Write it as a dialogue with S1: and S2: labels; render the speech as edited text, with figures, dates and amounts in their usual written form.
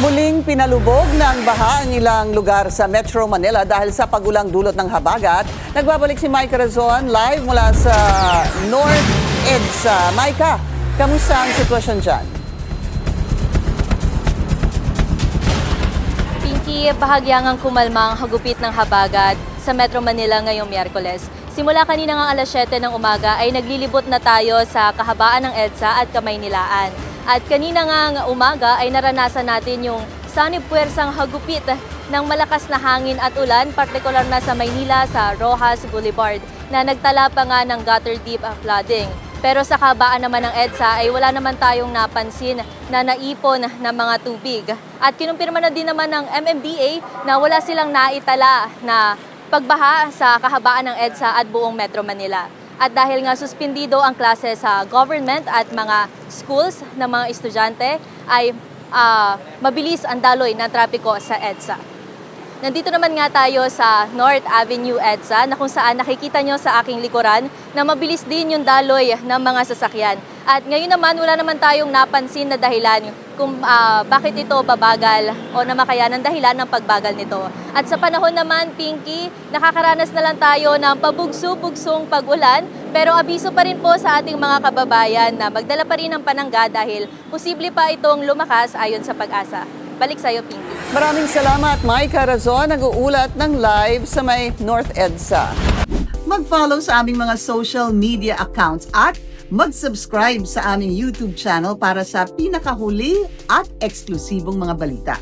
S1: Muling pinalubog ng baha ang ilang lugar sa Metro Manila dahil sa pagulang dulot ng habagat. Nagbabalik si Micah Razon live mula sa North EDSA. Micah, kamusta ang sitwasyon dyan?
S2: Pinky, bahagyangang kumalma ang hagupit ng habagat sa Metro Manila ngayong Miyerkules. Simula kanina ng alas 7 ng umaga ay naglilibot na tayo sa kahabaan ng EDSA at Kamaynilaan. At kanina ngang umaga ay naranasan natin yung sani-puwersang hagupit ng malakas na hangin at ulan, partikular na sa Maynila sa Rojas Boulevard, na nagtala pa nga ng gutter deep flooding. Pero sa kahabaan naman ng EDSA ay wala naman tayong napansin na naipon na mga tubig. At kinumpirma na din naman ng MMDA na wala silang naitala na pagbaha sa kahabaan ng EDSA at buong Metro Manila. At dahil nga suspendido ang klase sa government at mga schools ng mga estudyante, ay mabilis ang daloy ng trapiko sa EDSA. Nandito naman nga tayo sa North Avenue EDSA na kung saan nakikita nyo sa aking likuran na mabilis din yung daloy ng mga sasakyan. At ngayon naman wala naman tayong napansin na dahilan kung bakit ito babagal o namakayan ng dahilan ng pagbagal nito. At sa panahon naman, Pinky, nakakaranas na lang tayo ng pabugso-bugsong pag-ulan, pero abiso pa rin po sa ating mga kababayan na magdala pa rin ng panangga dahil posible pa itong lumakas ayon sa Pag-asa. Balik sa'yo, Pinky.
S1: Maraming salamat, Micah Razon, nag-uulat ng live sa may North EDSA. Mag-follow sa aming mga social media accounts at mag-subscribe sa aming YouTube channel para sa pinakahuli at eksklusibong mga balita.